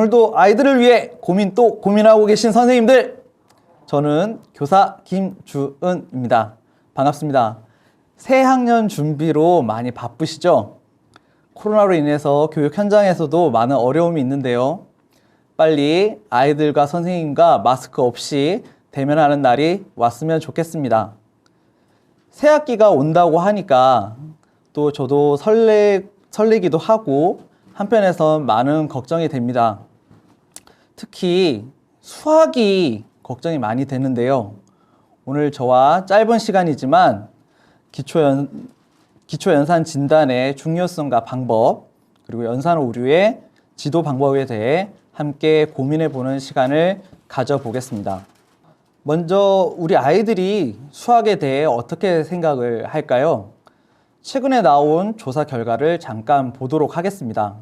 오늘도 아이들을 위해 또 고민하고 계신 선생님들, 저는 교사 김주은입니다. 반갑습니다. 새 학년 준비로 많이 바쁘시죠? 코로나로 인해서 교육 현장에서도 많은 어려움이 있는데요. 빨리 아이들과 선생님과 마스크 없이 대면하는 날이 왔으면 좋겠습니다. 새 학기가 온다고 하니까 또 저도 설레기도 하고 한편에선 많은 걱정이 됩니다. 특히 수학이 걱정이 많이 되는데요. 오늘 저와 짧은 시간이지만 기초연산 진단의 중요성과 방법, 그리고 연산 오류의 지도 방법에 대해 함께 고민해보는 시간을 가져보겠습니다. 먼저 우리 아이들이 수학에 대해 어떻게 생각을 할까요? 최근에 나온 조사 결과를 잠깐 보도록 하겠습니다.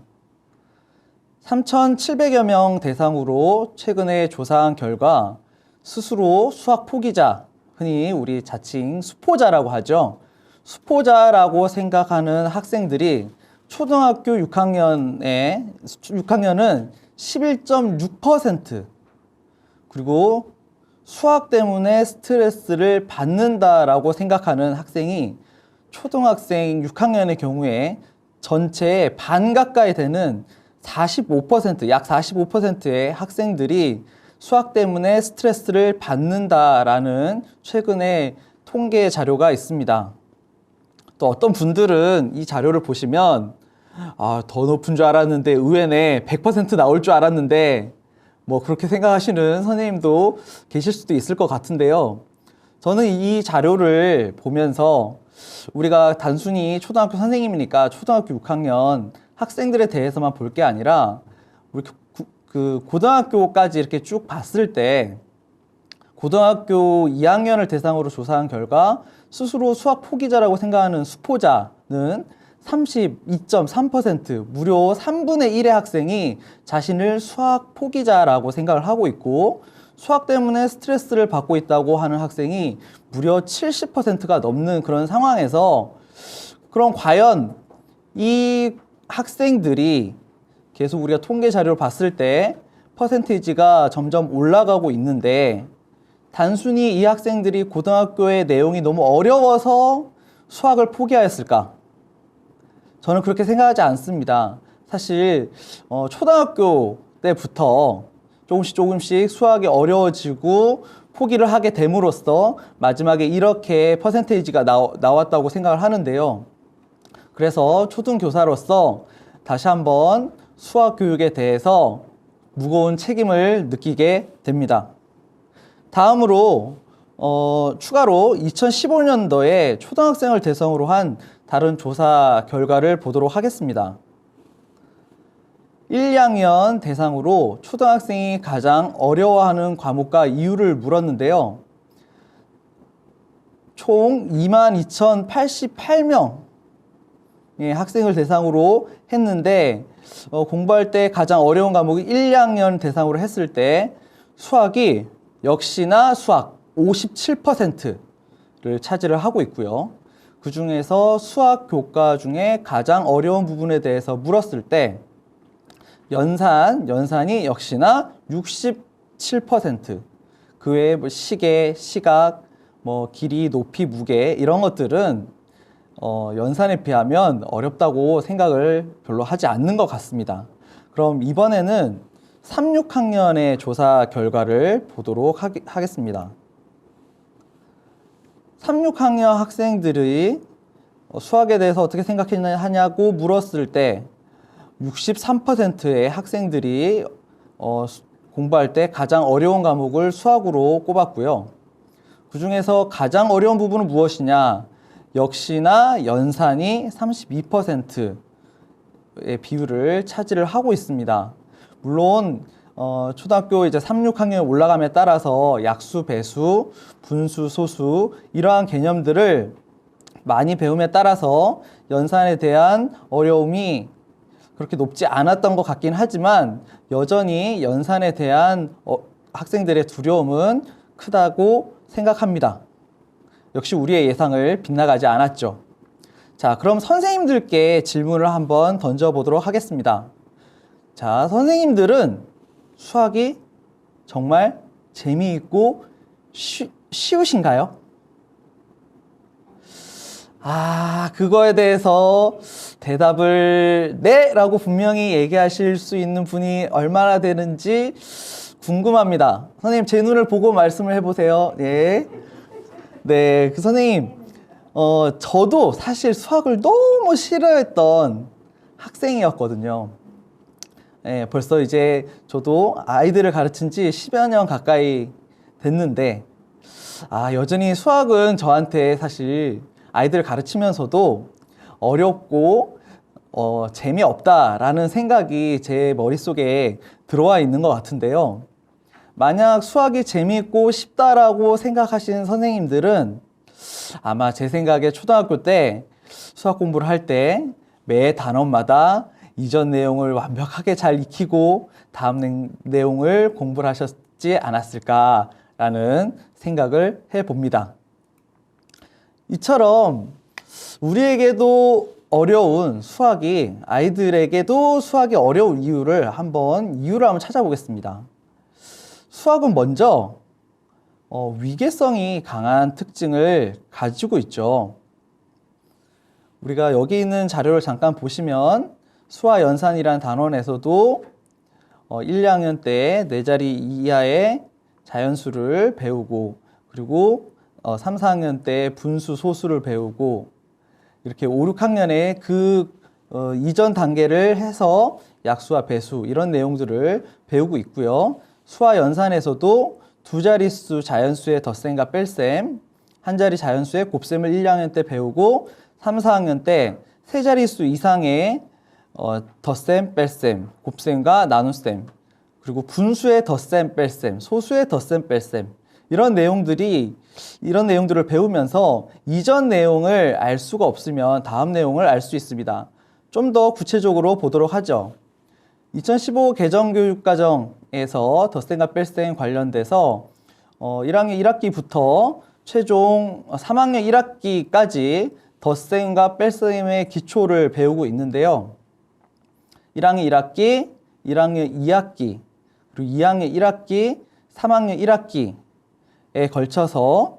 3,700여 명 대상으로 최근에 조사한 결과 스스로 수학 포기자, 흔히 우리 자칭 수포자라고 하죠. 수포자라고 생각하는 학생들이 초등학교 6학년은 11.6%, 그리고 수학 때문에 스트레스를 받는다라고 생각하는 학생이 초등학생 6학년의 경우에 전체의 반 가까이 되는 45%, 약 45%의 학생들이 수학 때문에 스트레스를 받는다라는 최근에 통계 자료가 있습니다. 또 어떤 분들은 이 자료를 보시면 더 높은 줄 알았는데 의외네, 100% 나올 줄 알았는데 그렇게 생각하시는 선생님도 계실 수도 있을 것 같은데요. 저는 이 자료를 보면서 우리가 단순히 초등학교 선생님이니까 초등학교 6학년 학생들에 대해서만 볼 게 아니라 우리 고등학교까지 이렇게 쭉 봤을 때 고등학교 2학년을 대상으로 조사한 결과 스스로 수학 포기자라고 생각하는 수포자는 32.3%, 무려 3분의 1의 학생이 자신을 수학 포기자라고 생각을 하고 있고, 수학 때문에 스트레스를 받고 있다고 하는 학생이 무려 70%가 넘는 그런 상황에서, 그럼 과연 이 학생들이 계속 우리가 통계 자료를 봤을 때 퍼센테이지가 점점 올라가고 있는데, 단순히 이 학생들이 고등학교의 내용이 너무 어려워서 수학을 포기하였을까? 저는 그렇게 생각하지 않습니다. 사실 초등학교 때부터 조금씩 수학이 어려워지고 포기를 하게 됨으로써 마지막에 이렇게 퍼센테이지가 나왔다고 생각을 하는데요. 그래서 초등교사로서 다시 한번 수학 교육에 대해서 무거운 책임을 느끼게 됩니다. 다음으로 추가로 2015년도에 초등학생을 대상으로 한 다른 조사 결과를 보도록 하겠습니다. 1, 2학년 대상으로 초등학생이 가장 어려워하는 과목과 이유를 물었는데요. 총 22,088명의 학생을 대상으로 했는데 공부할 때 가장 어려운 과목이 1, 2학년 대상으로 했을 때 수학이 역시나 수학 57%를 차지를 하고 있고요. 그 중에서 수학 교과 중에 가장 어려운 부분에 대해서 물었을 때 연산이 역시나 67%, 그 외에 시계, 시각, 길이, 높이, 무게 이런 것들은 연산에 비하면 어렵다고 생각을 별로 하지 않는 것 같습니다. 그럼 이번에는 3, 6학년의 조사 결과를 보도록 하겠습니다. 3, 6학년 학생들이 수학에 대해서 어떻게 생각하냐고 물었을 때 63%의 학생들이 공부할 때 가장 어려운 과목을 수학으로 꼽았고요. 그 중에서 가장 어려운 부분은 무엇이냐? 역시나 연산이 32%의 비율을 차지를 하고 있습니다. 물론 초등학교 3, 6학년에 올라감에 따라서 약수, 배수, 분수, 소수 이러한 개념들을 많이 배움에 따라서 연산에 대한 어려움이 그렇게 높지 않았던 것 같긴 하지만 여전히 연산에 대한 학생들의 두려움은 크다고 생각합니다. 역시 우리의 예상을 빗나가지 않았죠. 자, 그럼 선생님들께 질문을 한번 던져보도록 하겠습니다. 자, 선생님들은 수학이 정말 재미있고 쉬우신가요? 그거에 대해서 대답을 네! 라고 분명히 얘기하실 수 있는 분이 얼마나 되는지 궁금합니다. 선생님, 제 눈을 보고 말씀을 해보세요. 네. 네, 선생님, 저도 사실 수학을 너무 싫어했던 학생이었거든요. 네, 벌써 이제 저도 아이들을 가르친 지 10여 년 가까이 됐는데, 여전히 수학은 저한테 사실 아이들을 가르치면서도 어렵고 재미없다라는 생각이 제 머릿속에 들어와 있는 것 같은데요. 만약 수학이 재미있고 쉽다라고 생각하시는 선생님들은 아마 제 생각에 초등학교 때 수학 공부를 할 때 매 단원마다 이전 내용을 완벽하게 잘 익히고 다음 내용을 공부를 하셨지 않았을까라는 생각을 해봅니다. 이처럼 우리에게도 어려운 수학이 아이들에게도 수학이 어려운 이유를 한번 찾아보겠습니다. 수학은 먼저 위계성이 강한 특징을 가지고 있죠. 우리가 여기 있는 자료를 잠깐 보시면 수화연산이라는 단원에서도 1, 2학년 때 4자리 이하의 자연수를 배우고 그리고 3, 4학년 때 분수, 소수를 배우고 이렇게 5, 6학년에 이전 단계를 해서 약수와 배수 이런 내용들을 배우고 있고요. 수화연산에서도 2자릿수 자연수의 덧셈과 뺄셈, 1자리 자연수의 곱셈을 1, 2학년 때 배우고 3, 4학년 때 3자릿수 이상의 덧셈, 뺄셈, 곱셈과 나눗셈, 그리고 분수의 덧셈, 뺄셈, 소수의 덧셈, 뺄셈 이런 내용들을 배우면서 이전 내용을 알 수가 없으면 다음 내용을 알 수 있습니다. 좀 더 구체적으로 보도록 하죠. 2015 개정교육과정에서 덧셈과 뺄셈 관련돼서 1학년 1학기부터 최종 3학년 1학기까지 덧셈과 뺄셈의 기초를 배우고 있는데요. 1학년 1학기, 1학년 2학기, 그리고 2학년 1학기, 3학년 1학기에 걸쳐서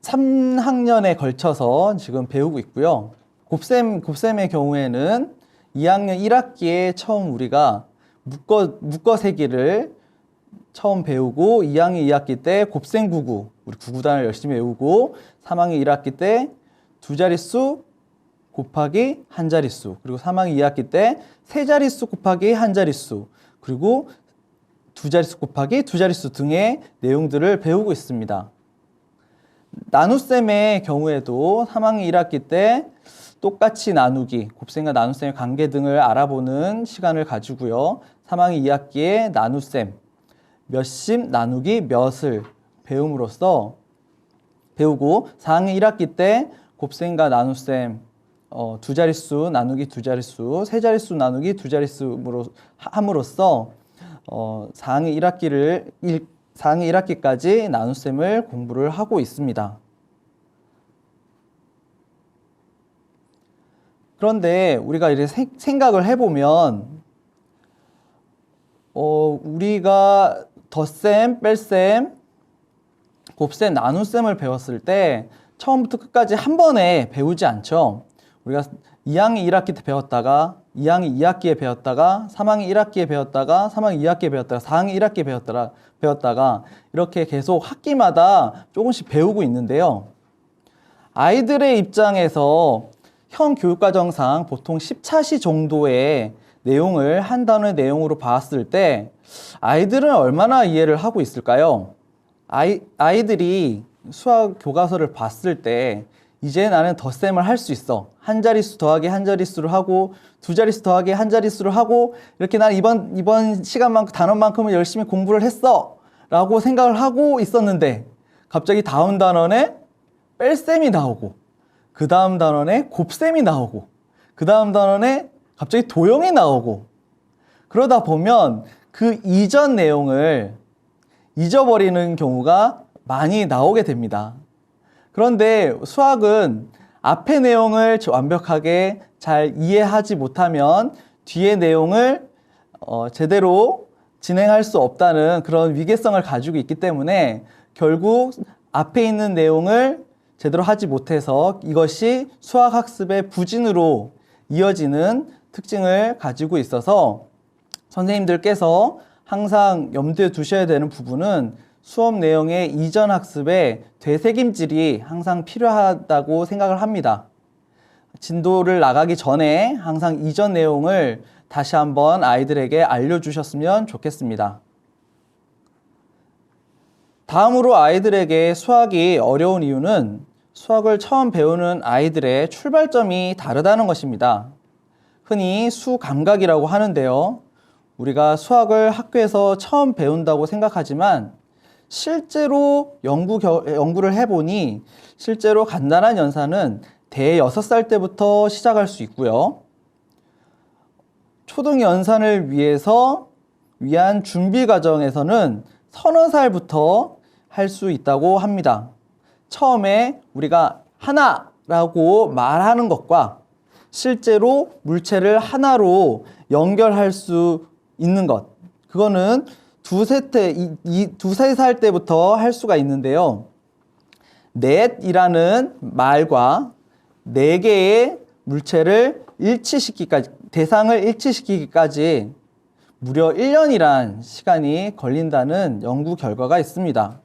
3학년에 걸쳐서 지금 배우고 있고요. 곱셈의 경우에는 2학년 1학기에 처음 우리가 묶어세기를 처음 배우고 2학년 2학기 때 곱셈 99, 우리 9구단을 열심히 외우고 3학년 1학기 때 2자릿수 곱하기 1자릿수 그리고 3학년 2학기 때 3자릿수 곱하기 1자릿수 그리고 2자릿수 곱하기 2자릿수 등의 내용들을 배우고 있습니다. 나눗셈의 경우에도 3학년 1학기 때 똑같이 나누기, 곱셈과 나눗셈의 관계 등을 알아보는 시간을 가지고요. 3학년 2학기에 나눗셈, 몇십 나누기 몇을 배우고 4학년 1학기 때 곱셈과 나눗셈 2자릿수 나누기 2자릿수, 3자릿수 나누기 2자릿수로 함으로써 4학년 1학기까지 나눗셈을 공부를 하고 있습니다. 그런데 우리가 이렇게 생각을 해보면 우리가 덧셈, 뺄셈, 곱셈, 나눗셈을 배웠을 때 처음부터 끝까지 한 번에 배우지 않죠. 우리가 2학년 1학기 때 배웠다가 2학년 2학기에 배웠다가 3학년 1학기에 배웠다가 3학년 2학기에 배웠다가 4학년 1학기에 배웠다가 이렇게 계속 학기마다 조금씩 배우고 있는데요. 아이들의 입장에서 현 교육과정상 보통 10차시 정도의 내용을 한 단어의 내용으로 봤을 때 아이들은 얼마나 이해를 하고 있을까요? 아이들이 수학 교과서를 봤을 때 이제 나는 덧셈을 할 수 있어. 한 자릿수 더하기 한 자릿수를 하고 2자릿수 더하기 한 자릿수를 하고 이렇게 난 이번 시간만큼 단원만큼은 열심히 공부를 했어 라고 생각을 하고 있었는데 갑자기 다음 단원에 뺄셈이 나오고 그 다음 단원에 곱셈이 나오고 그 다음 단원에 갑자기 도형이 나오고 그러다 보면 그 이전 내용을 잊어버리는 경우가 많이 나오게 됩니다. 그런데 수학은 앞의 내용을 완벽하게 잘 이해하지 못하면 뒤의 내용을 제대로 진행할 수 없다는 그런 위계성을 가지고 있기 때문에 결국 앞에 있는 내용을 제대로 하지 못해서 이것이 수학학습의 부진으로 이어지는 특징을 가지고 있어서 선생님들께서 항상 염두에 두셔야 되는 부분은 수업 내용의 이전 학습에 되새김질이 항상 필요하다고 생각을 합니다. 진도를 나가기 전에 항상 이전 내용을 다시 한번 아이들에게 알려주셨으면 좋겠습니다. 다음으로 아이들에게 수학이 어려운 이유는 수학을 처음 배우는 아이들의 출발점이 다르다는 것입니다. 흔히 수감각이라고 하는데요. 우리가 수학을 학교에서 처음 배운다고 생각하지만 실제로 연구를 해보니 실제로 간단한 연산은 대6살 때부터 시작할 수 있고요. 초등 연산을 위한 준비 과정에서는 서너 살부터 할 수 있다고 합니다. 처음에 우리가 하나라고 말하는 것과 실제로 물체를 하나로 연결할 수 있는 것, 그거는 두세 살 때부터 할 수가 있는데요. 넷이라는 말과 네 개의 물체를 대상을 일치시키기까지 무려 1년이란 시간이 걸린다는 연구 결과가 있습니다.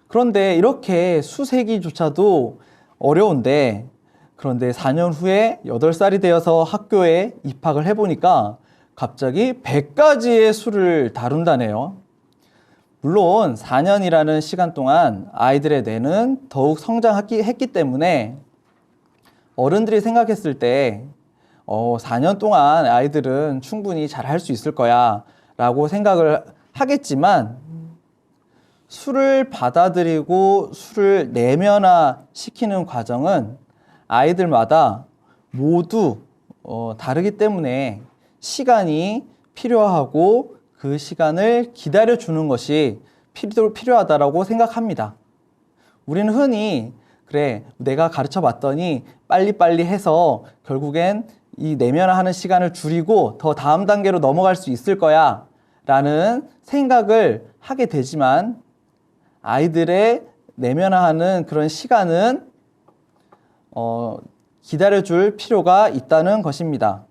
그런데 이렇게 수세기조차도 어려운데, 그런데 4년 후에 8살이 되어서 학교에 입학을 해보니까 갑자기 100가지의 수를 다룬다네요. 물론 4년이라는 시간 동안 아이들의 뇌는 더욱 성장했기 때문에 어른들이 생각했을 때 4년 동안 아이들은 충분히 잘 할 수 있을 거야 라고 생각을 하겠지만, 수를 받아들이고 수를 내면화시키는 과정은 아이들마다 모두 다르기 때문에 시간이 필요하고 그 시간을 기다려주는 것이 필요하다고 생각합니다. 우리는 흔히 그래, 내가 가르쳐 봤더니 빨리빨리 해서 결국엔 이 내면화하는 시간을 줄이고 더 다음 단계로 넘어갈 수 있을 거야 라는 생각을 하게 되지만, 아이들의 내면화하는 그런 시간은 기다려줄 필요가 있다는 것입니다.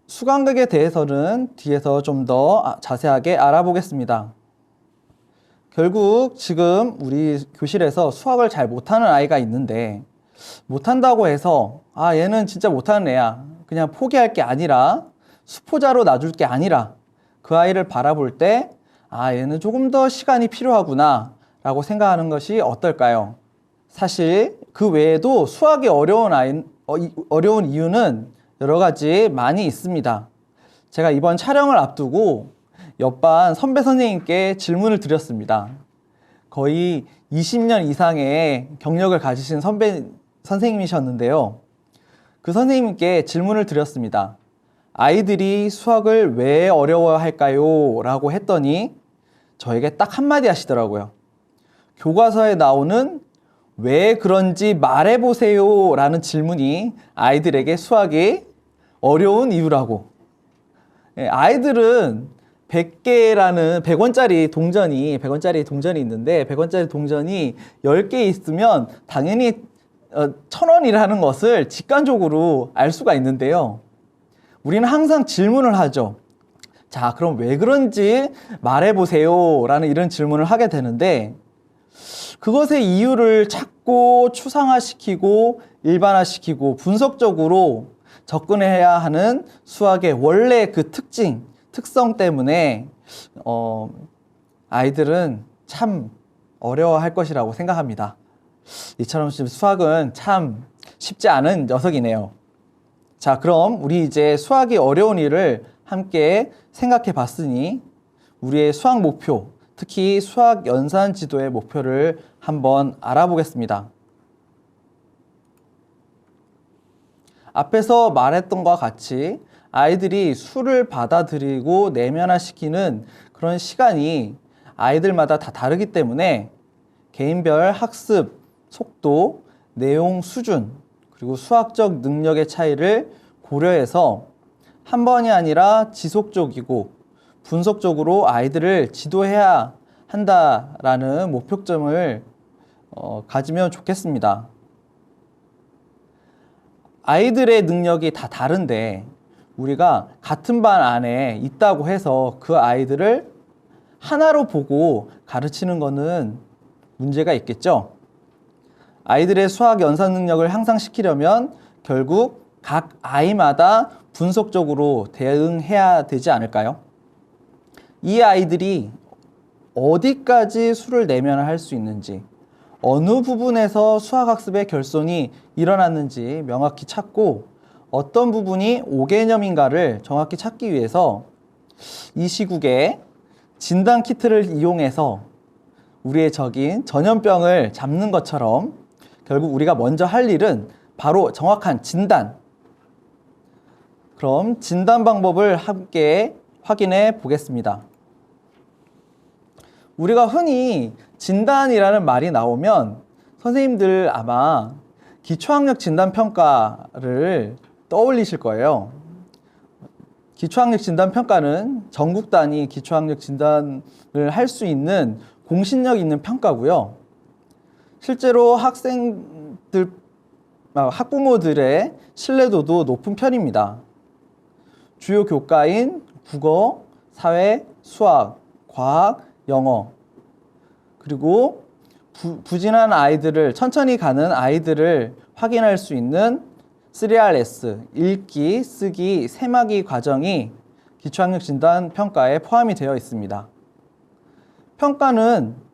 수감각에 대해서는 뒤에서 좀 더 자세하게 알아보겠습니다. 결국 지금 우리 교실에서 수학을 잘 못하는 아이가 있는데, 못한다고 해서 얘는 진짜 못하는 애야, 그냥 포기할 게 아니라 수포자로 놔줄 게 아니라 그 아이를 바라볼 때 얘는 조금 더 시간이 필요하구나 라고 생각하는 것이 어떨까요? 사실 그 외에도 수학이 어려운 이유는 여러 가지 많이 있습니다. 제가 이번 촬영을 앞두고 옆반 선배 선생님께 질문을 드렸습니다. 거의 20년 이상의 경력을 가지신 선생님이셨는데요. 그 선생님께 질문을 드렸습니다. 아이들이 수학을 왜 어려워할까요? 라고 했더니 저에게 딱 한마디 하시더라고요. 교과서에 나오는 왜 그런지 말해보세요 라는 질문이 아이들에게 수학이 어려운 이유라고. 아이들은 100원짜리 동전이 있는데 100원짜리 동전이 10개 있으면 당연히 1,000원이라는 것을 직관적으로 알 수가 있는데요. 우리는 항상 질문을 하죠. 자, 그럼 왜 그런지 말해보세요 라는 이런 질문을 하게 되는데, 그것의 이유를 찾고 추상화시키고 일반화시키고 분석적으로 접근해야 하는 수학의 원래 그 특성 때문에 아이들은 참 어려워할 것이라고 생각합니다. 이처럼 수학은 참 쉽지 않은 녀석이네요. 자, 그럼 우리 이제 수학이 어려운 일을 함께 생각해 봤으니 우리의 수학 목표, 특히 수학 연산 지도의 목표를 한번 알아보겠습니다. 앞에서 말했던 것과 같이 아이들이 수를 받아들이고 내면화시키는 그런 시간이 아이들마다 다 다르기 때문에 개인별 학습 속도, 내용 수준, 그리고 수학적 능력의 차이를 고려해서 한 번이 아니라 지속적이고 분석적으로 아이들을 지도해야 한다라는 목표점을 가지면 좋겠습니다. 아이들의 능력이 다 다른데 우리가 같은 반 안에 있다고 해서 그 아이들을 하나로 보고 가르치는 것은 문제가 있겠죠. 아이들의 수학 연산 능력을 향상시키려면 결국 각 아이마다 분석적으로 대응해야 되지 않을까요? 이 아이들이 어디까지 수를 내면 할 수 있는지, 어느 부분에서 수학학습의 결손이 일어났는지 명확히 찾고 어떤 부분이 5개념인가를 정확히 찾기 위해서 이 시국에 진단 키트를 이용해서 우리의 적인 전염병을 잡는 것처럼 결국 우리가 먼저 할 일은 바로 정확한 진단. 그럼 진단 방법을 함께 확인해 보겠습니다. 우리가 흔히 진단이라는 말이 나오면 선생님들 아마 기초학력 진단평가를 떠올리실 거예요. 기초학력 진단평가는 전국 단위 기초학력 진단을 할 수 있는 공신력 있는 평가고요. 실제로 학부모들의 신뢰도도 높은 편입니다. 주요 교과인 국어, 사회, 수학, 과학, 영어, 그리고 부진한 아이들을, 천천히 가는 아이들을 확인할 수 있는 3RS, 읽기, 쓰기, 세마기 과정이 기초학력 진단 평가에 포함이 되어 있습니다. 평가는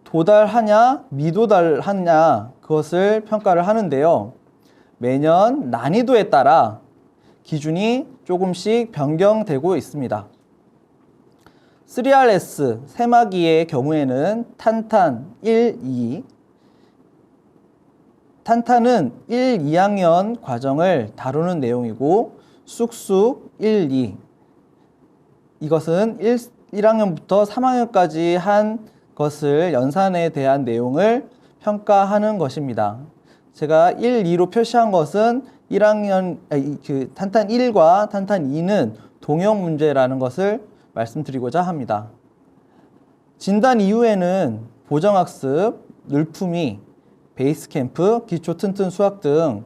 도달하냐, 미도달하냐, 그것을 평가를 하는데요. 매년 난이도에 따라 기준이 조금씩 변경되고 있습니다. 3RS, 세마기의 경우에는 탄탄 1, 2, 탄탄은 1, 2학년 과정을 다루는 내용이고 쑥쑥 1, 2, 이것은 1학년부터 3학년까지 한 것을 연산에 대한 내용을 평가하는 것입니다. 제가 1, 2로 표시한 것은 1학년, 탄탄 1과 탄탄 2는 동형 문제라는 것을 말씀드리고자 합니다. 진단 이후에는 보정학습, 늘품위, 베이스캠프, 기초 튼튼 수학 등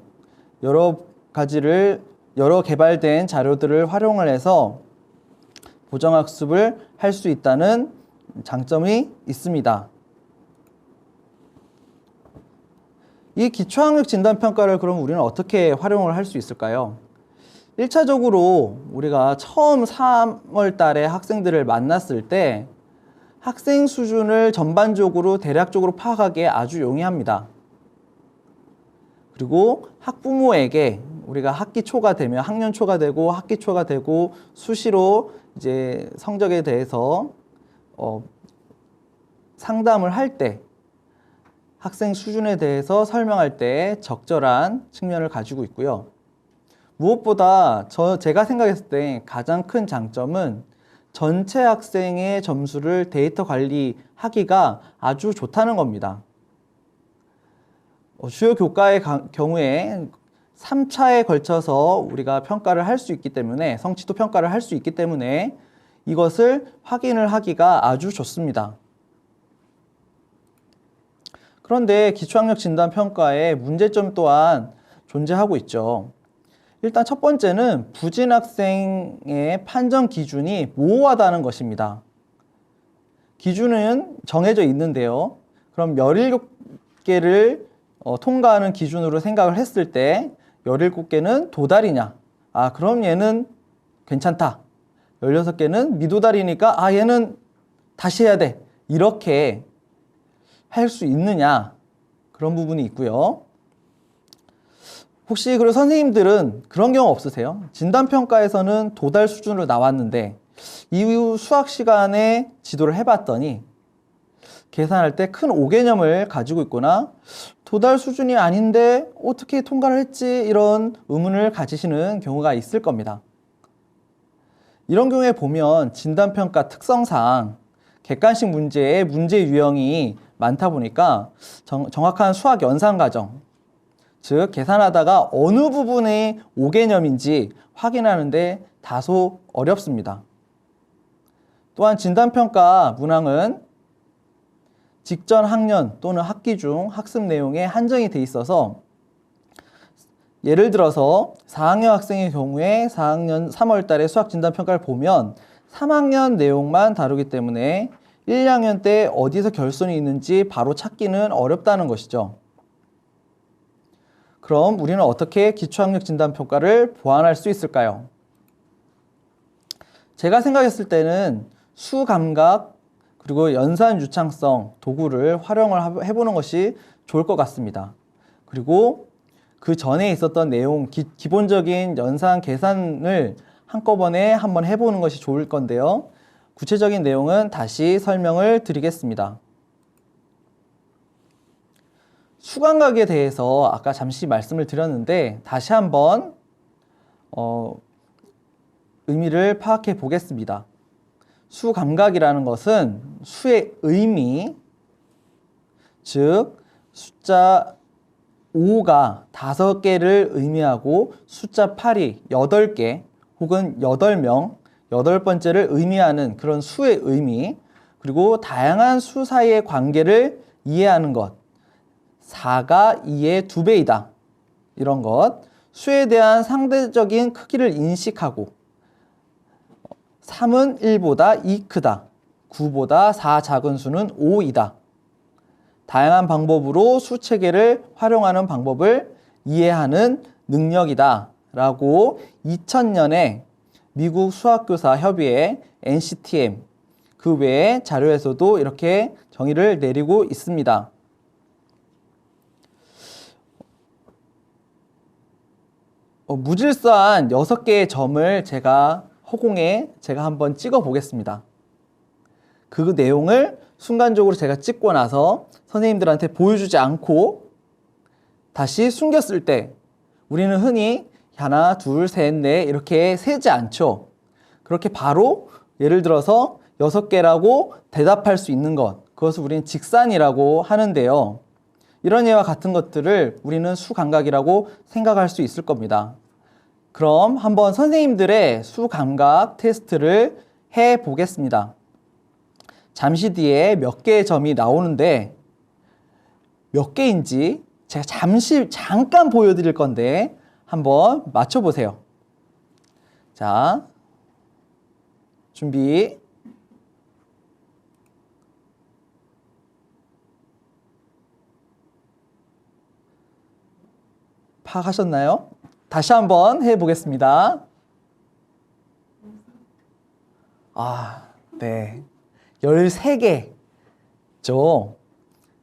여러 개발된 자료들을 활용을 해서 보정학습을 할 수 있다는 장점이 있습니다. 이 기초학력 진단평가를 그럼 우리는 어떻게 활용을 할 수 있을까요? 1차적으로 우리가 처음 3월 달에 학생들을 만났을 때 학생 수준을 전반적으로 대략적으로 파악하기에 아주 용이합니다. 그리고 학부모에게 우리가 학기 초가 되면 학년 초가 되고 학기 초가 되고 수시로 이제 성적에 대해서 상담을 할 때 학생 수준에 대해서 설명할 때 적절한 측면을 가지고 있고요. 무엇보다 제가 생각했을 때 가장 큰 장점은 전체 학생의 점수를 데이터 관리하기가 아주 좋다는 겁니다. 주요 교과의 경우에 3차에 걸쳐서 우리가 평가를 할 수 있기 때문에, 성취도 평가를 할 수 있기 때문에 이것을 확인을 하기가 아주 좋습니다. 그런데 기초학력 진단 평가에 문제점 또한 존재하고 있죠. 일단 첫 번째는 부진 학생의 판정 기준이 모호하다는 것입니다. 기준은 정해져 있는데요. 그럼 17개를 통과하는 기준으로 생각을 했을 때 17개는 도달이냐? 그럼 얘는 괜찮다. 16개는 미도달이니까 얘는 다시 해야 돼. 이렇게 할 수 있느냐? 그런 부분이 있고요. 혹시 그리고 선생님들은 그런 경우 없으세요? 진단평가에서는 도달 수준으로 나왔는데 이후 수학 시간에 지도를 해봤더니 계산할 때 큰 5개념을 가지고 있거나 도달 수준이 아닌데 어떻게 통과를 했지? 이런 의문을 가지시는 경우가 있을 겁니다. 이런 경우에 보면 진단평가 특성상 객관식 문제의 문제 유형이 많다 보니까 정확한 수학 연산 과정, 즉 계산하다가 어느 부분의 5개념인지 확인하는데 다소 어렵습니다. 또한 진단평가 문항은 직전 학년 또는 학기 중 학습 내용에 한정이 돼 있어서 예를 들어서 4학년 학생의 경우에 4학년 3월 달에 수학 진단평가를 보면 3학년 내용만 다루기 때문에 1, 2학년 때 어디서 결손이 있는지 바로 찾기는 어렵다는 것이죠. 그럼 우리는 어떻게 기초학력 진단평가를 보완할 수 있을까요? 제가 생각했을 때는 수감각 그리고 연산 유창성 도구를 활용을 해보는 것이 좋을 것 같습니다. 그리고 그 전에 있었던 내용, 기본적인 연산 계산을 한꺼번에 한번 해보는 것이 좋을 건데요. 구체적인 내용은 다시 설명을 드리겠습니다. 수감각에 대해서 아까 잠시 말씀을 드렸는데 다시 한번 의미를 파악해 보겠습니다. 수감각이라는 것은 수의 의미, 즉 숫자 5가 5개를 의미하고 숫자 8이 8개 혹은 8명, 8번째를 의미하는 그런 수의 의미, 그리고 다양한 수 사이의 관계를 이해하는 것, 4가 2의 2배이다. 이런 것, 수에 대한 상대적인 크기를 인식하고 3은 1보다 2 크다. 9보다 4 작은 수는 5이다. 다양한 방법으로 수체계를 활용하는 방법을 이해하는 능력이다. 라고 2000년에 미국 수학교사 협의회 NCTM 그 외에 자료에서도 이렇게 정의를 내리고 있습니다. 무질서한 6개의 점을 허공에 제가 한번 찍어 보겠습니다. 그 내용을 순간적으로 제가 찍고 나서 선생님들한테 보여주지 않고 다시 숨겼을 때 우리는 흔히 하나, 둘, 셋, 넷 이렇게 세지 않죠. 그렇게 바로 예를 들어서 6개라고 대답할 수 있는 것, 그것을 우리는 직산이라고 하는데요. 이런 예와 같은 것들을 우리는 수감각이라고 생각할 수 있을 겁니다. 그럼 한번 선생님들의 수감각 테스트를 해 보겠습니다. 잠시 뒤에 몇 개의 점이 나오는데 몇 개인지 제가 잠깐 보여드릴 건데 한번 맞춰보세요. 자, 준비. 파악하셨나요? 다시 한번 해보겠습니다. 네. 13개죠.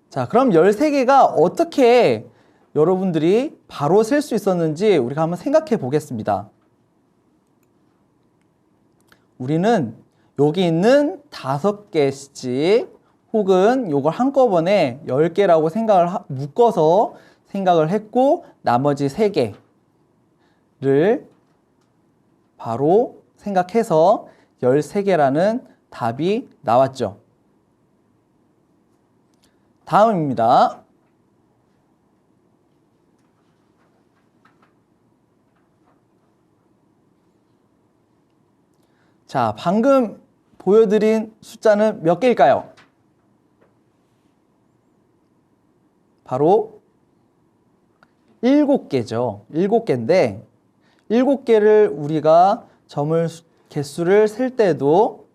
자, 그럼 13개가 어떻게 여러분들이 바로 셀 수 있었는지 우리가 한번 생각해 보겠습니다. 우리는 여기 있는 5개씩 혹은 요걸 한꺼번에 10개라고 묶어서 생각을 했고 나머지 3개를 바로 생각해서 13개라는 답이 나왔죠. 다음입니다. 자, 방금 보여드린 숫자는 몇 개일까요? 바로 7개죠. 7개인데 7개를 우리가 개수를 셀 때도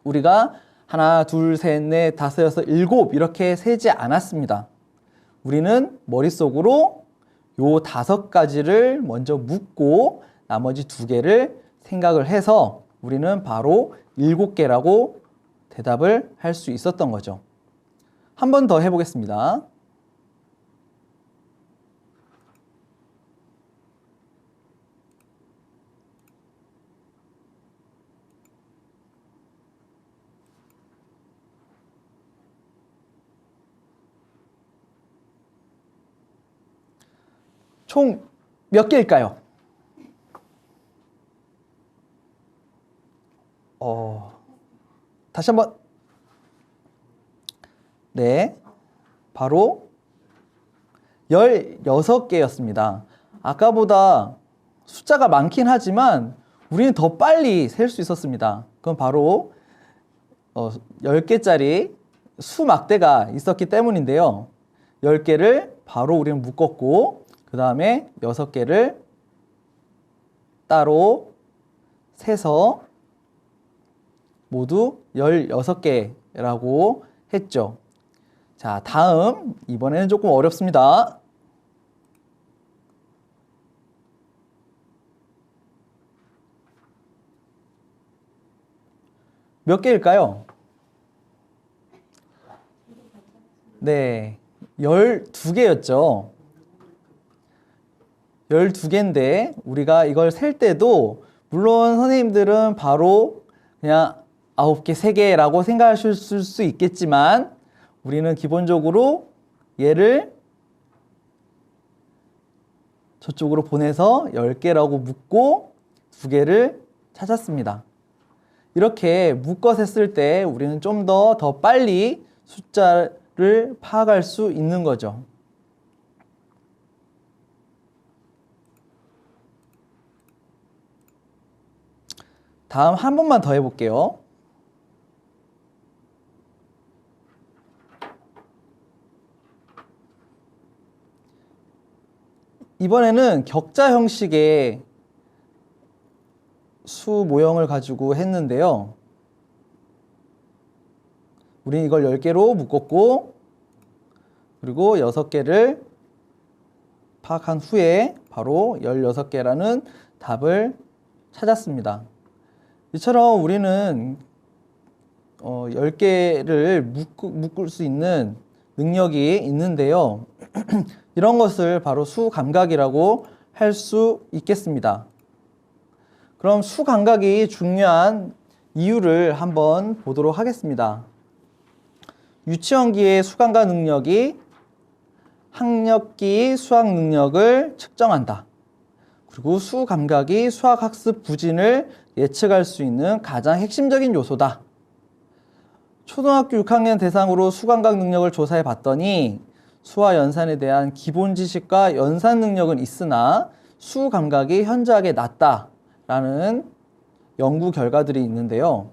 우리가 하나, 둘, 셋, 넷, 다섯, 여섯, 일곱 이렇게 세지 않았습니다. 우리는 머릿속으로 요 5가지를 먼저 묻고 나머지 2개를 생각을 해서 우리는 바로 7개라고 대답을 할 수 있었던 거죠. 한 번 더 해보겠습니다. 총 몇 개일까요? 다시 한번. 네, 바로 16개였습니다. 아까보다 숫자가 많긴 하지만 우리는 더 빨리 셀 수 있었습니다. 그건 바로 10개짜리 수막대가 있었기 때문인데요. 10개를 바로 우리는 묶었고 그 다음에 6개를 따로 세서 모두 16개라고 했죠. 자, 다음 이번에는 조금 어렵습니다. 몇 개일까요? 네, 12개였죠. 12개인데 우리가 이걸 셀 때도 물론 선생님들은 바로 그냥 9개, 3개라고 생각하실 수 있겠지만 우리는 기본적으로 얘를 저쪽으로 보내서 10개라고 묶고 2개를 찾았습니다. 이렇게 묶어 셌을 때 우리는 좀 더 빨리 숫자를 파악할 수 있는 거죠. 다음 한 번만 더 해볼게요. 이번에는 격자 형식의 수 모형을 가지고 했는데요. 우린 이걸 10개로 묶었고 그리고 6개를 파악한 후에 바로 16개라는 답을 찾았습니다. 이처럼 우리는 10개를 묶을 수 있는 능력이 있는데요. 이런 것을 바로 수감각이라고 할 수 있겠습니다. 그럼 수감각이 중요한 이유를 한번 보도록 하겠습니다. 유치원기의 수감각 능력이 학력기 수학 능력을 측정한다. 그리고 수감각이 수학학습 부진을 예측할 수 있는 가장 핵심적인 요소다. 초등학교 6학년 대상으로 수감각 능력을 조사해 봤더니 수와 연산에 대한 기본 지식과 연산 능력은 있으나 수감각이 현저하게 낮다라는 연구 결과들이 있는데요.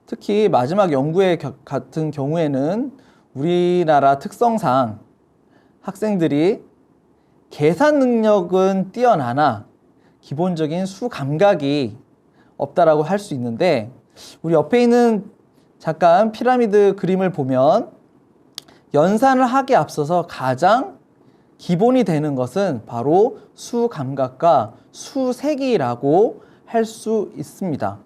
특히 마지막 연구의 같은 경우에는 우리나라 특성상 학생들이 계산 능력은 뛰어나나 기본적인 수감각이 없다라고 할 수 있는데 우리 옆에 있는 잠깐 피라미드 그림을 보면 연산을 하기에 앞서서 가장 기본이 되는 것은 바로 수감각과 수세기라고 할 수 있습니다.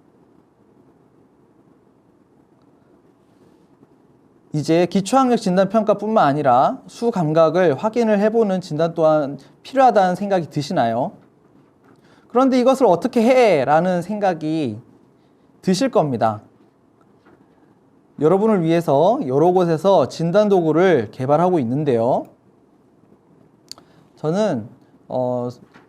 이제 기초학력 진단평가뿐만 아니라 수감각을 확인을 해보는 진단 또한 필요하다는 생각이 드시나요? 그런데 이것을 어떻게 해? 라는 생각이 드실 겁니다. 여러분을 위해서 여러 곳에서 진단 도구를 개발하고 있는데요. 저는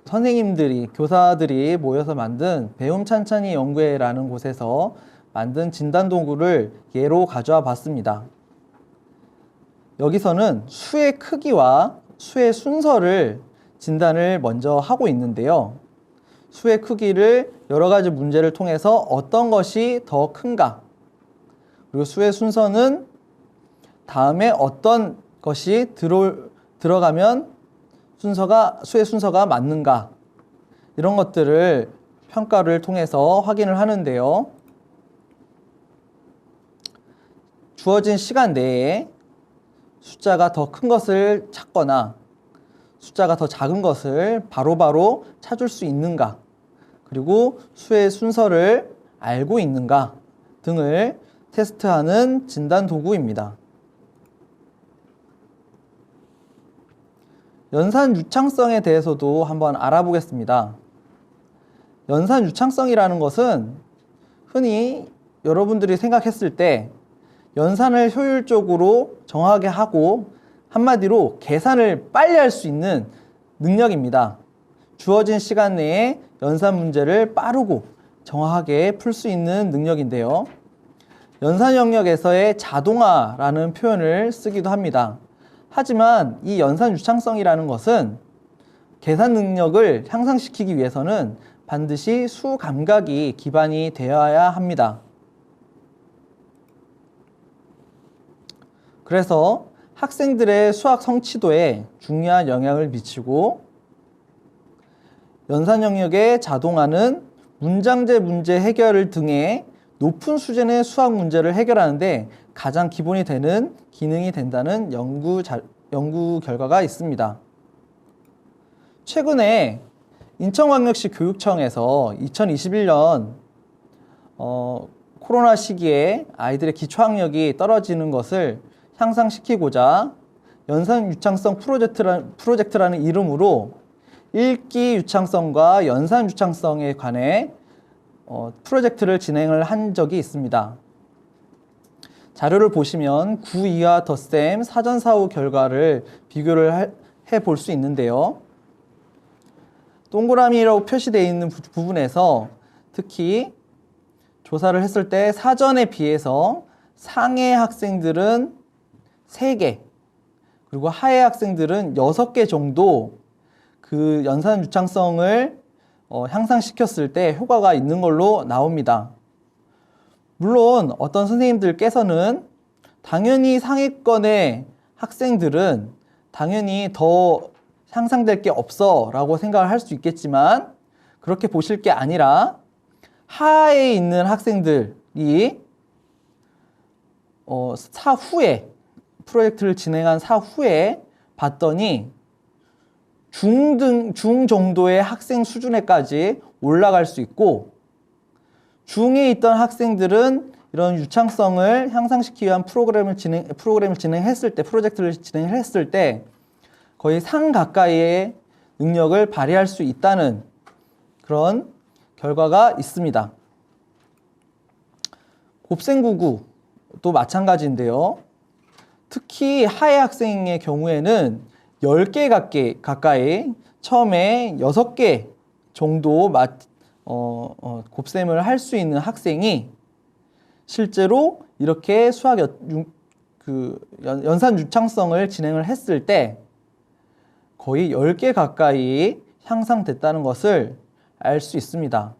선생님들이, 교사들이 모여서 만든 배움 찬찬히 연구회라는 곳에서 만든 진단 도구를 예로 가져와 봤습니다. 여기서는 수의 크기와 수의 순서를 진단을 먼저 하고 있는데요. 수의 크기를 여러 가지 문제를 통해서 어떤 것이 더 큰가, 그리고 수의 순서는 다음에 어떤 것이 들어가면 수의 순서가 맞는가, 이런 것들을 평가를 통해서 확인을 하는데요. 주어진 시간 내에 숫자가 더 큰 것을 찾거나 숫자가 더 작은 것을 바로바로 찾을 수 있는가, 그리고 수의 순서를 알고 있는가 등을 테스트하는 진단 도구입니다. 연산 유창성에 대해서도 한번 알아보겠습니다. 연산 유창성이라는 것은 흔히 여러분들이 생각했을 때 연산을 효율적으로 정확하게 하고 한마디로 계산을 빨리 할 수 있는 능력입니다. 주어진 시간 내에 연산 문제를 빠르고 정확하게 풀 수 있는 능력인데요. 연산 영역에서의 자동화라는 표현을 쓰기도 합니다. 하지만 이 연산 유창성이라는 것은 계산 능력을 향상시키기 위해서는 반드시 수 감각이 기반이 되어야 합니다. 그래서 학생들의 수학 성취도에 중요한 영향을 미치고 연산 영역에 자동화는 문장제 문제 해결 등의 높은 수준의 수학 문제를 해결하는데 가장 기본이 되는 기능이 된다는 연구 결과가 있습니다. 최근에 인천광역시 교육청에서 2021년 코로나 시기에 아이들의 기초학력이 떨어지는 것을 향상시키고자 연산 유창성 프로젝트라는 이름으로 읽기 유창성과 연산 유창성에 관해 프로젝트를 진행을 한 적이 있습니다. 자료를 보시면 구2와 덧셈 사전 사후 결과를 비교를 해 볼 수 있는데요. 동그라미라고 표시되어 있는 부분에서 특히 조사를 했을 때 사전에 비해서 상해 학생들은 3개, 그리고 하해 학생들은 6개 정도 그 연산 유창성을 향상시켰을 때 효과가 있는 걸로 나옵니다. 물론 어떤 선생님들께서는 당연히 상위권의 학생들은 당연히 더 향상될 게 없어 라고 생각을 할 수 있겠지만 그렇게 보실 게 아니라 하에 있는 학생들이 사후에 프로젝트를 진행한 사후에 봤더니 중 정도의 학생 수준에까지 올라갈 수 있고 중에 있던 학생들은 이런 유창성을 향상시키기 위한 프로젝트를 진행했을 때 거의 상 가까이의 능력을 발휘할 수 있다는 그런 결과가 있습니다. 곱셈99도 마찬가지인데요. 특히 하해 학생의 경우에는 10개 가까이 처음에 6개 정도 곱셈을 할 수 있는 학생이 실제로 이렇게 수학 연산 유창성을 진행을 했을 때 거의 10개 가까이 향상됐다는 것을 알 수 있습니다.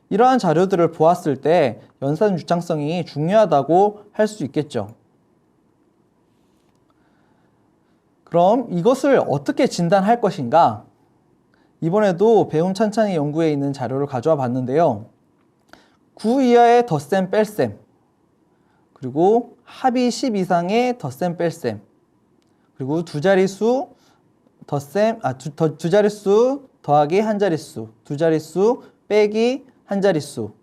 이러한 자료들을 보았을 때 연산 유창성이 중요하다고 할 수 있겠죠. 그럼 이것을 어떻게 진단할 것인가? 이번에도 배움 찬찬히 연구에 있는 자료를 가져와 봤는데요. 9 이하의 덧셈 뺄셈, 그리고 합이 10 이상의 덧셈 뺄셈, 그리고 두 자릿수 더하기 한 자릿수, 두 자릿수 빼기 한 자릿수,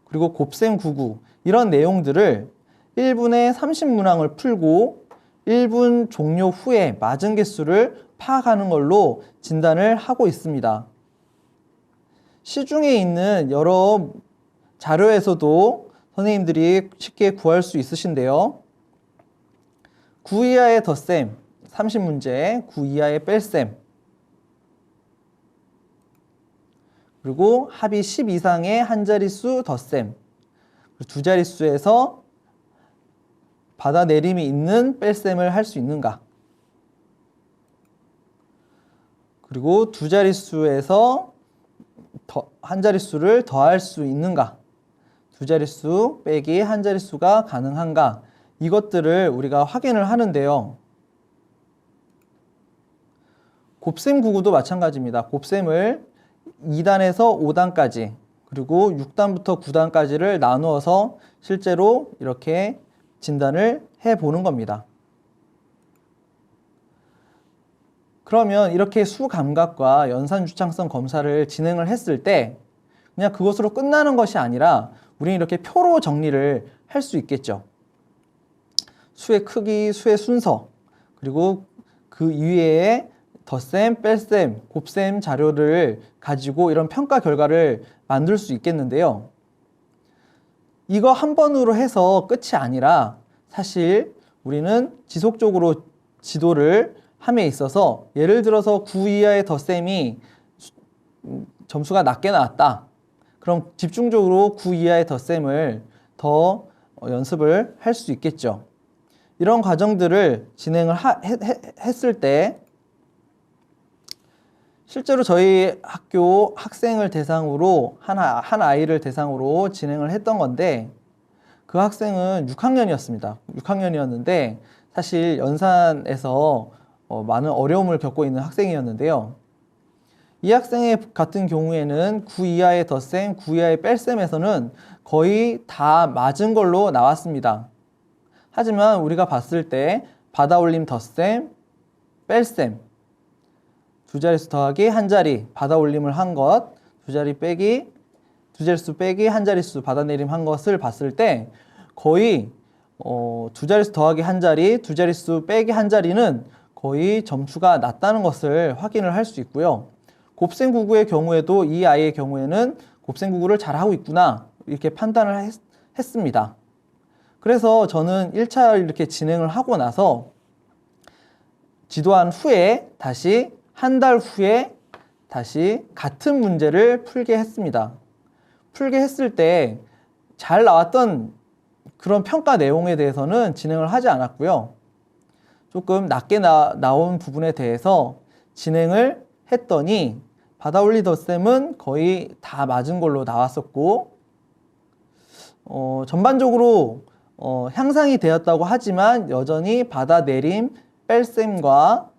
그리고 곱셈 99 이런 내용들을 1분의 30문항을 풀고 1분 종료 후에 맞은 개수를 파악하는 걸로 진단을 하고 있습니다. 시중에 있는 여러 자료에서도 선생님들이 쉽게 구할 수 있으신데요. 9 이하의 덧셈 30문제, 9 이하의 뺄셈, 그리고 합이 10 이상의 한 자릿수 덧셈, 두 자릿수에서 받아내림이 있는 뺄셈을 할 수 있는가, 그리고 두 자릿수에서 한 자릿수를 더할 수 있는가, 두 자릿수 빼기 한 자릿수가 가능한가, 이것들을 우리가 확인을 하는데요. 곱셈 99도 마찬가지입니다. 곱셈을 2단에서 5단까지 그리고 6단부터 9단까지를 나누어서 실제로 이렇게 진단을 해보는 겁니다. 그러면 이렇게 수감각과 연산유창성 검사를 진행을 했을 때 그냥 그것으로 끝나는 것이 아니라 우리는 이렇게 표로 정리를 할 수 있겠죠. 수의 크기, 수의 순서, 그리고 그 이외에 덧셈, 뺄셈, 곱셈 자료를 가지고 이런 평가 결과를 만들 수 있겠는데요. 이거 한 번으로 해서 끝이 아니라 사실 우리는 지속적으로 지도를 함에 있어서 예를 들어서 9 이하의 덧셈이 점수가 낮게 나왔다. 그럼 집중적으로 9 이하의 덧셈을 더 연습을 할 수 있겠죠. 이런 과정들을 진행을 했을 때 실제로 저희 학교 학생을 대상으로 한 아이를 대상으로 진행을 했던 건데 그 학생은 6학년이었습니다. 6학년이었는데 사실 연산에서 많은 어려움을 겪고 있는 학생이었는데요. 이 학생의 같은 경우에는 9 이하의 덧셈, 9 이하의 뺄셈에서는 거의 다 맞은 걸로 나왔습니다. 하지만 우리가 봤을 때 받아올림 덧셈, 뺄셈, 두 자릿수 더하기 한 자리 받아올림을 한 것, 두 자릿수 빼기 한 자릿수 받아내림 한 것을 봤을 때 거의 두 자릿수 더하기 한 자리, 두 자릿수 빼기 한 자리는 거의 점수가 낮다는 것을 확인을 할 수 있고요. 곱셈99의 경우에도 이 아이의 경우에는 곱셈99를 잘하고 있구나 이렇게 판단을 했습니다. 그래서 저는 1차 이렇게 진행을 하고 나서 지도한 후에 다시 한 달 후에 다시 같은 문제를 풀게 했습니다. 풀게 했을 때 잘 나왔던 그런 평가 내용에 대해서는 진행을 하지 않았고요. 조금 낮게 나온 부분에 대해서 진행을 했더니 받아올리 덧셈은 거의 다 맞은 걸로 나왔었고 전반적으로 향상이 되었다고 하지만 여전히 받아내림, 뺄셈과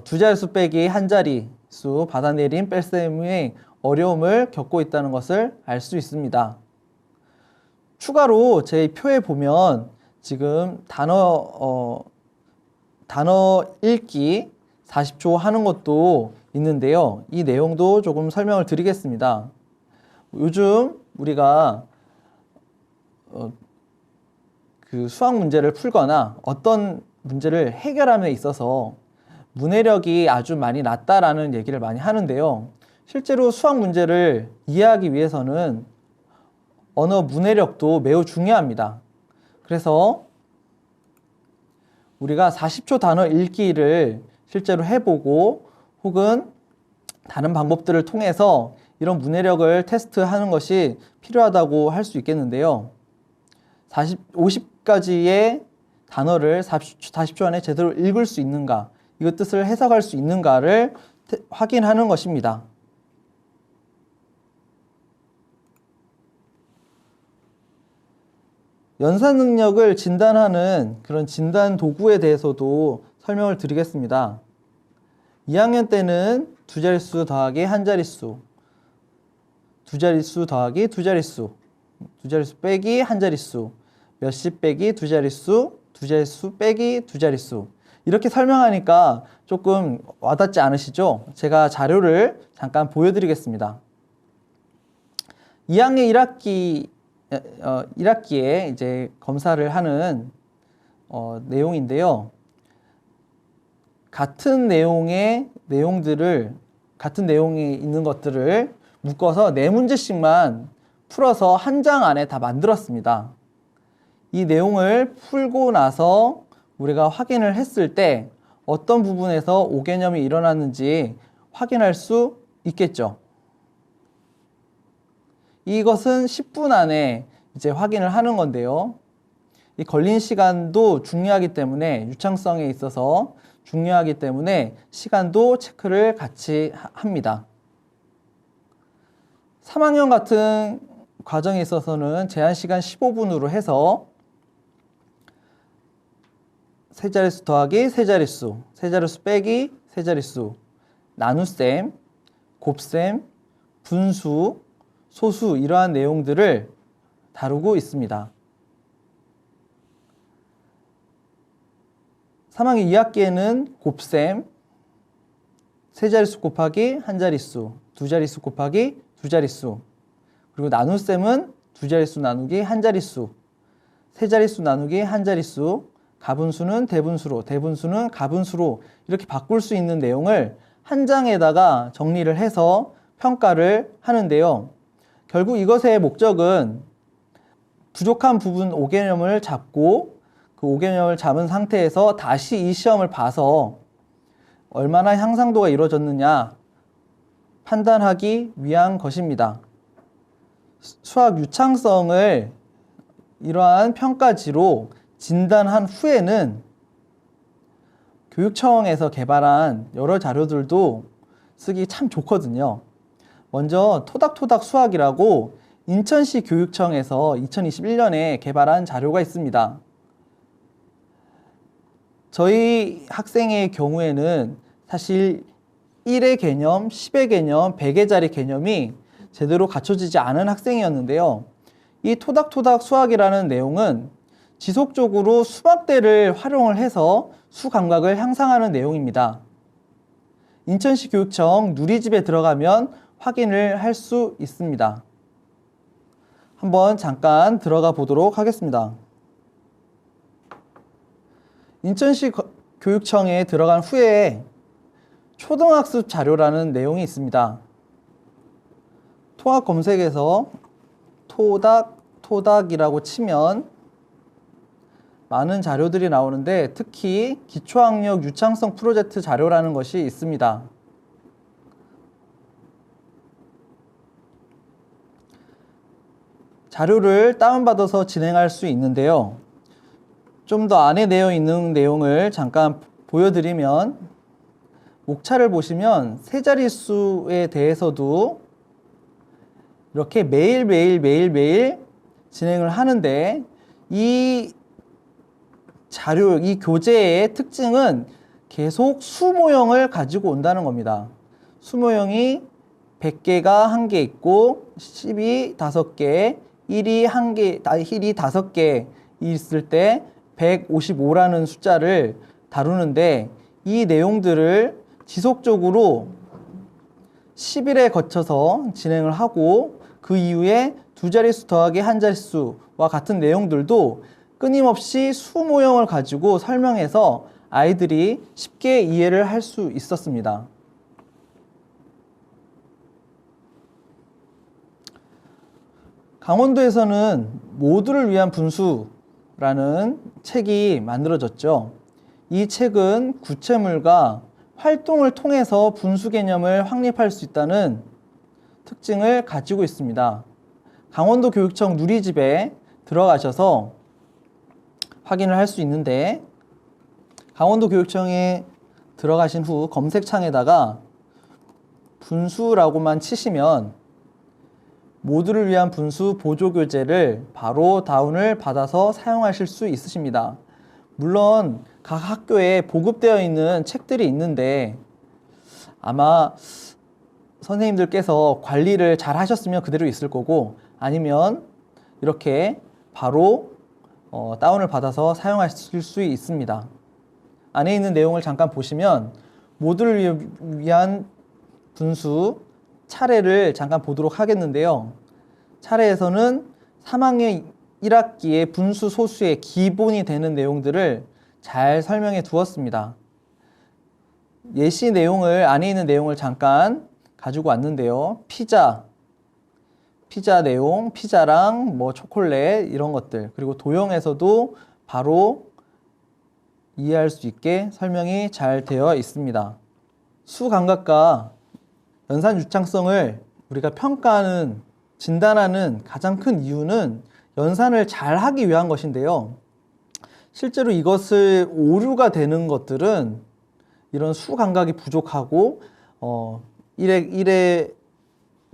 두 자릿수 빼기 한 자릿수 받아내림, 뺄셈의 어려움을 겪고 있다는 것을 알 수 있습니다. 추가로 제 표에 보면 지금 단어 읽기 40초 하는 것도 있는데요. 이 내용도 조금 설명을 드리겠습니다. 요즘 우리가 그 수학 문제를 풀거나 어떤 문제를 해결함에 있어서 문해력이 아주 많이 낮다라는 얘기를 많이 하는데요. 실제로 수학 문제를 이해하기 위해서는 언어 문해력도 매우 중요합니다. 그래서 우리가 40초 단어 읽기를 실제로 해보고 혹은 다른 방법들을 통해서 이런 문해력을 테스트하는 것이 필요하다고 할 수 있겠는데요. 50가지의 단어를 40초 안에 제대로 읽을 수 있는가, 이 뜻을 해석할 수 있는가를 확인하는 것입니다. 연산 능력을 진단하는 그런 진단 도구에 대해서도 설명을 드리겠습니다. 2학년 때는 두 자릿수 더하기 한 자릿수, 두 자릿수 더하기 두 자릿수, 두 자릿수 빼기 한 자릿수, 몇십 빼기 두 자릿수, 두 자릿수 빼기 두 자릿수, 이렇게 설명하니까 조금 와닿지 않으시죠? 제가 자료를 잠깐 보여드리겠습니다. 2학년 1학기에 이제 검사를 하는 내용인데요. 같은 내용의 내용들을, 같은 내용이 있는 것들을 묶어서 4문제씩만 풀어서 한 장 안에 다 만들었습니다. 이 내용을 풀고 나서 우리가 확인을 했을 때 어떤 부분에서 오개념이 일어났는지 확인할 수 있겠죠. 이것은 10분 안에 이제 확인을 하는 건데요. 이 걸린 시간도 중요하기 때문에, 유창성에 있어서 중요하기 때문에 시간도 체크를 같이 합니다. 3학년 같은 과정에 있어서는 제한 시간 15분으로 해서 세 자릿수 더하기 세 자릿수, 세 자릿수 빼기 세 자릿수, 나눗셈, 곱셈, 분수, 소수, 이러한 내용들을 다루고 있습니다. 3학년 2학기에는 곱셈, 세 자릿수 곱하기 한 자릿수, 두 자릿수 곱하기 두 자릿수, 그리고 나눗셈은 두 자릿수 나누기 한 자릿수, 세 자릿수 나누기 한 자릿수, 가분수는 대분수로, 대분수는 가분수로 이렇게 바꿀 수 있는 내용을 한 장에다가 정리를 해서 평가를 하는데요. 결국 이것의 목적은 부족한 부분 5개념을 잡고 그 5개념을 잡은 상태에서 다시 이 시험을 봐서 얼마나 향상도가 이루어졌느냐 판단하기 위한 것입니다. 수학 유창성을 이러한 평가지로 진단한 후에는 교육청에서 개발한 여러 자료들도 쓰기 참 좋거든요. 먼저 토닥토닥 수학이라고 인천시 교육청에서 2021년에 개발한 자료가 있습니다. 저희 학생의 경우에는 사실 1의 개념, 10의 개념, 100의 자리 개념이 제대로 갖춰지지 않은 학생이었는데요. 이 토닥토닥 수학이라는 내용은 지속적으로 수학대를 활용을 해서 수 감각을 향상하는 내용입니다. 인천시 교육청 누리집에 들어가면 확인을 할 수 있습니다. 한번 잠깐 들어가 보도록 하겠습니다. 인천시 교육청에 들어간 후에 초등학습 자료라는 내용이 있습니다. 통합 검색에서 토닥이라고 치면 많은 자료들이 나오는데 특히 기초학력 유창성 프로젝트 자료라는 것이 있습니다. 자료를 다운받아서 진행할 수 있는데요. 좀 더 안에 되어 있는 내용을 잠깐 보여드리면 목차를 보시면 세 자릿수에 대해서도 이렇게 매일 진행을 하는데 이 자료, 이 교재의 특징은 계속 수 모형을 가지고 온다는 겁니다. 수 모형이 100개가 1개 있고 10이 5개, 1이 5개 있을 때 155라는 숫자를 다루는데 이 내용들을 지속적으로 10일에 거쳐서 진행을 하고 그 이후에 두 자릿수 더하기 한 자릿수와 같은 내용들도 끊임없이 수 모형을 가지고 설명해서 아이들이 쉽게 이해를 할 수 있었습니다. 강원도에서는 모두를 위한 분수라는 책이 만들어졌죠. 이 책은 구체물과 활동을 통해서 분수 개념을 확립할 수 있다는 특징을 가지고 있습니다. 강원도 교육청 누리집에 들어가셔서 확인을 할 수 있는데 강원도 교육청에 들어가신 후 검색창에다가 분수라고만 치시면 모두를 위한 분수 보조교재를 바로 다운을 받아서 사용하실 수 있으십니다. 물론 각 학교에 보급되어 있는 책들이 있는데 아마 선생님들께서 관리를 잘 하셨으면 그대로 있을 거고 아니면 이렇게 바로 다운을 받아서 사용하실 수 있습니다. 안에 있는 내용을 잠깐 보시면 모두를 위한 분수 차례를 잠깐 보도록 하겠는데요. 차례에서는 3학년 1학기의 분수 소수의 기본이 되는 내용들을 잘 설명해 두었습니다. 예시 내용을 안에 있는 내용을 잠깐 가지고 왔는데요. 피자 내용, 피자랑 뭐 초콜릿 이런 것들 그리고 도형에서도 바로 이해할 수 있게 설명이 잘 되어 있습니다. 수 감각과 연산 유창성을 우리가 평가하는, 진단하는 가장 큰 이유는 연산을 잘 하기 위한 것인데요. 실제로 이것을 오류가 되는 것들은 이런 수 감각이 부족하고 1의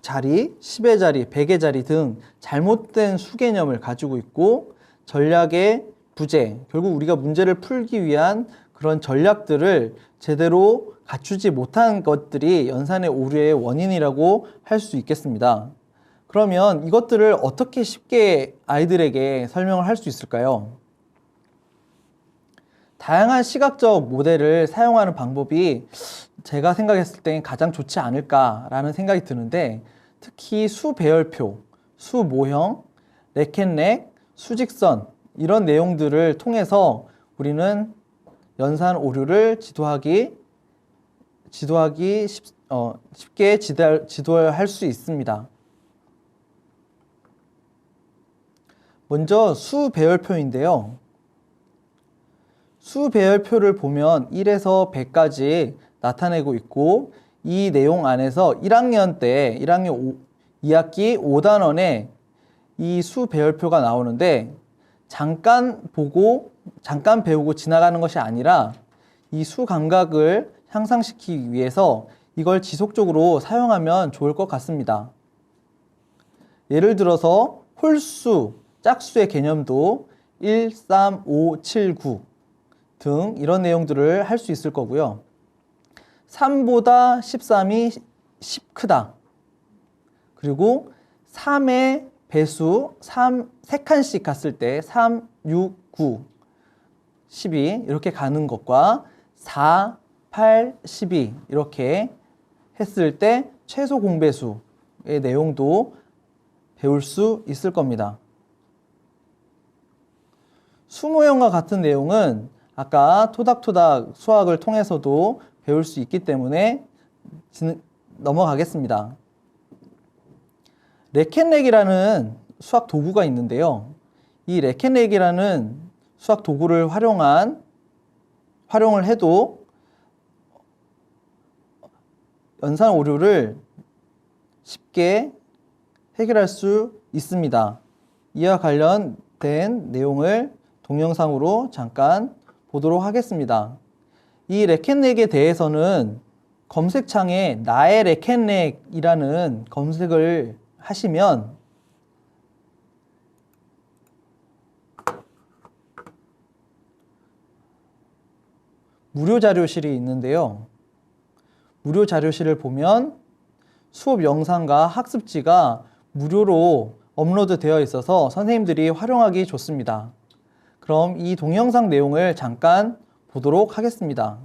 자리, 10의 자리, 100의 자리 등 잘못된 수 개념을 가지고 있고 전략의 부재, 결국 우리가 문제를 풀기 위한 그런 전략들을 제대로 갖추지 못한 것들이 연산의 오류의 원인이라고 할 수 있겠습니다. 그러면 이것들을 어떻게 쉽게 아이들에게 설명을 할 수 있을까요? 다양한 시각적 모델을 사용하는 방법이 제가 생각했을 때 가장 좋지 않을까라는 생각이 드는데 특히 수 배열표, 수 모형, 렉앤렉, 수직선 이런 내용들을 통해서 우리는 연산 오류를 쉽게 지도할 수 있습니다. 먼저 수 배열표인데요. 수 배열표를 보면 1에서 100까지 나타내고 있고 이 내용 안에서 1학년 2학기 5단원에 이 수 배열표가 나오는데 잠깐 보고 잠깐 배우고 지나가는 것이 아니라 이 수 감각을 향상시키기 위해서 이걸 지속적으로 사용하면 좋을 것 같습니다. 예를 들어서 홀수, 짝수의 개념도 1, 3, 5, 7, 9 등 이런 내용들을 할 수 있을 거고요. 3보다 13이 10 크다. 그리고 3의 배수 3칸씩 갔을 때 3, 6, 9, 12 이렇게 가는 것과 4, 8, 12 이렇게 했을 때 최소 공배수의 내용도 배울 수 있을 겁니다. 수모형과 같은 내용은 아까 토닥토닥 수학을 통해서도 배울 수 있기 때문에 넘어가겠습니다. 레켄렉이라는 수학 도구가 있는데요. 이 레켄렉이라는 수학 도구를 활용을 해도 연산 오류를 쉽게 해결할 수 있습니다. 이와 관련된 내용을 동영상으로 잠깐 보도록 하겠습니다. 이 레켄렉에 대해서는 검색창에 나의 레켄렉이라는 검색을 하시면 무료 자료실이 있는데요. 무료 자료실을 보면 수업 영상과 학습지가 무료로 업로드 되어 있어서 선생님들이 활용하기 좋습니다. 그럼 이 동영상 내용을 잠깐 보도록 하겠습니다.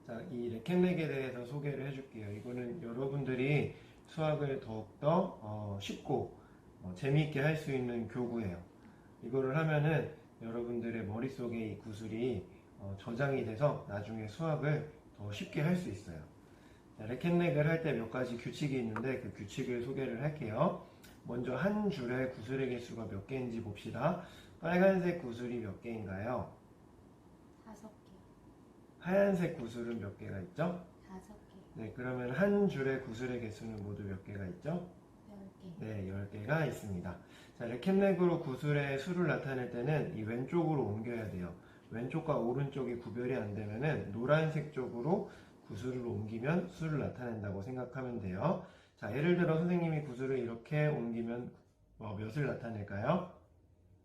자, 이 레켄렉에 대해서 소개를 해줄게요. 이거는 여러분들이 수학을 더욱더 쉽고 재미있게 할 수 있는 교구예요. 이거를 하면은 여러분들의 머릿속에 이 구슬이 저장이 돼서 나중에 수학을 더 쉽게 할 수 있어요. 자, 레켄렉을 할 때 몇 가지 규칙이 있는데 그 규칙을 소개를 할게요. 먼저 한 줄에 구슬의 개수가 몇 개인지 봅시다. 빨간색 구슬이 몇 개인가요? 5개. 하얀색 구슬은 몇 개가 있죠? 5개. 네, 그러면 한 줄의 구슬의 개수는 모두 몇 개가 있죠? 10개. 네, 10개가 있습니다. 자, 레켄렉으로 구슬의 수를 나타낼 때는 이 왼쪽으로 옮겨야 돼요. 왼쪽과 오른쪽이 구별이 안 되면은 노란색 쪽으로 구슬을 옮기면 수를 나타낸다고 생각하면 돼요. 자, 예를 들어 선생님이 구슬을 이렇게 옮기면 몇을 나타낼까요?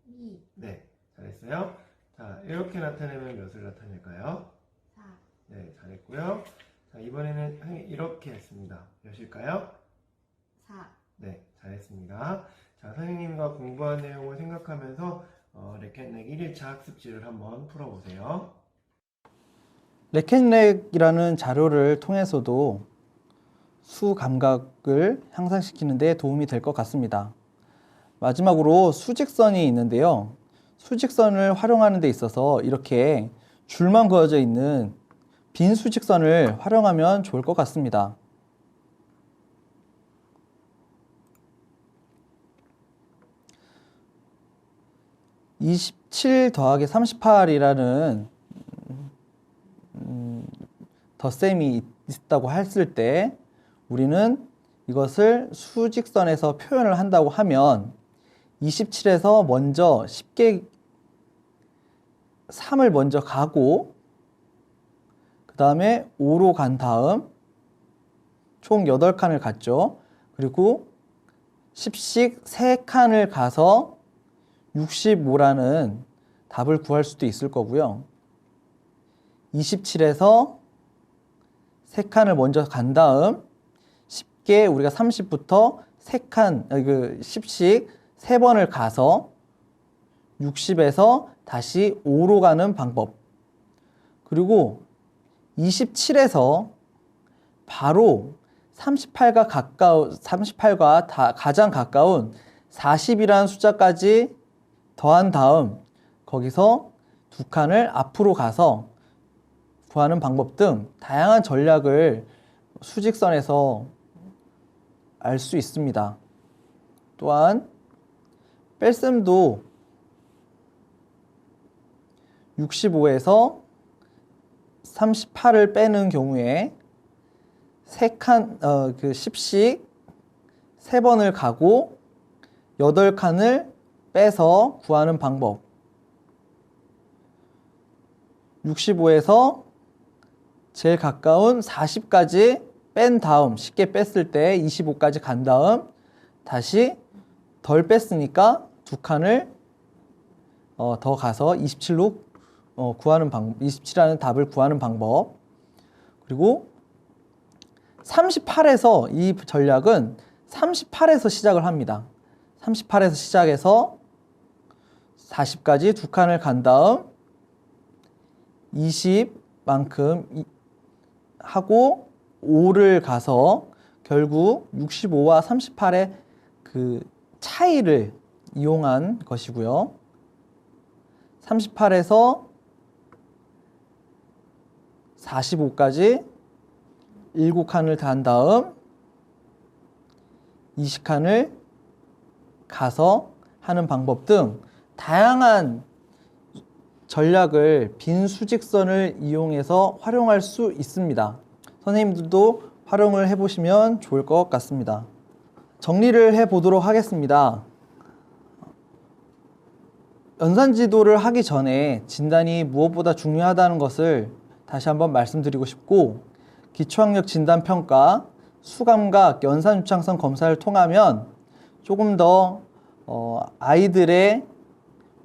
2. 네, 잘했어요. 자, 이렇게 나타내면 몇을 나타낼까요? 4. 네, 잘했고요. 자, 이번에는 이렇게 했습니다. 몇일까요? 4. 네, 잘했습니다. 자, 선생님과 공부한 내용을 생각하면서 레켄렉 1일차 학습지를 한번 풀어보세요. 레켄렉이라는 자료를 통해서도 수 감각을 향상시키는 데 도움이 될 것 같습니다. 마지막으로 수직선이 있는데요. 수직선을 활용하는 데 있어서 이렇게 줄만 그어져 있는 빈 수직선을 활용하면 좋을 것 같습니다. (27 더하기 38이라는) 덧셈이 있다고 했을 때 우리는 이것을 수직선에서 표현을 한다고 하면 27에서 먼저 쉽게 3을 먼저 가고 그 다음에 5로 간 다음 총 8칸을 갔죠. 그리고 10씩 3칸을 가서 65라는 답을 구할 수도 있을 거고요. 27에서 3칸을 먼저 간 다음 쉽게 우리가 30부터 3칸, 10씩 3번을 가서 60에서 다시 5로 가는 방법. 그리고 27에서 바로 38과 가장 가까운 40이라는 숫자까지 더한 다음 거기서 2칸을 앞으로 가서 구하는 방법 등 다양한 전략을 수직선에서 알 수 있습니다. 또한 뺄셈도 65에서 38을 빼는 경우에 10씩 3번을 가고 8칸을 빼서 구하는 방법. 65에서 제일 가까운 40까지 뺀 다음, 쉽게 뺐을 때 25까지 간 다음 다시 덜 뺐으니까 2칸을 더 가서 27로 구하는 방법, 27이라는 답을 구하는 방법. 그리고 38에서 이 전략은 38에서 시작을 합니다. 38에서 시작해서 40까지 2칸을 간 다음 20만큼 하고 5를 가서 결국 65와 38의 그 차이를 이용한 것이고요. 38에서 45까지 7칸을 단 다음 20칸을 가서 하는 방법 등 다양한 전략을 빈 수직선을 이용해서 활용할 수 있습니다. 선생님들도 활용을 해보시면 좋을 것 같습니다. 정리를 해보도록 하겠습니다. 연산지도를 하기 전에 진단이 무엇보다 중요하다는 것을 다시 한번 말씀드리고 싶고, 기초학력 진단평가, 수감각, 연산유창성 검사를 통하면 조금 더 아이들의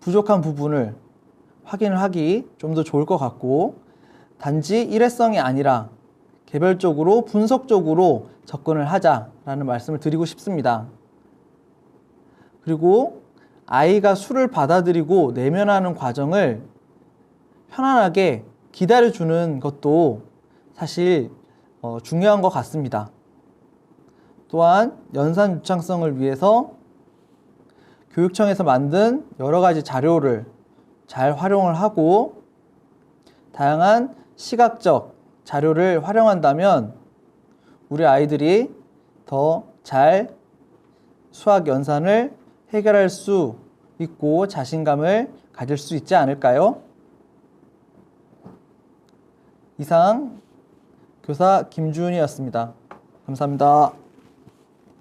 부족한 부분을 확인을 하기 좀 더 좋을 것 같고, 단지 일회성이 아니라 개별적으로 분석적으로 접근을 하자라는 말씀을 드리고 싶습니다. 그리고 아이가 수를 받아들이고 내면하는 과정을 편안하게 기다려주는 것도 사실 중요한 것 같습니다. 또한 연산 유창성을 위해서 교육청에서 만든 여러 가지 자료를 잘 활용을 하고 다양한 시각적 자료를 활용한다면 우리 아이들이 더 잘 수학 연산을 해결할 수 있고 자신감을 가질 수 있지 않을까요? 이상 교사 김주은이었습니다. 감사합니다.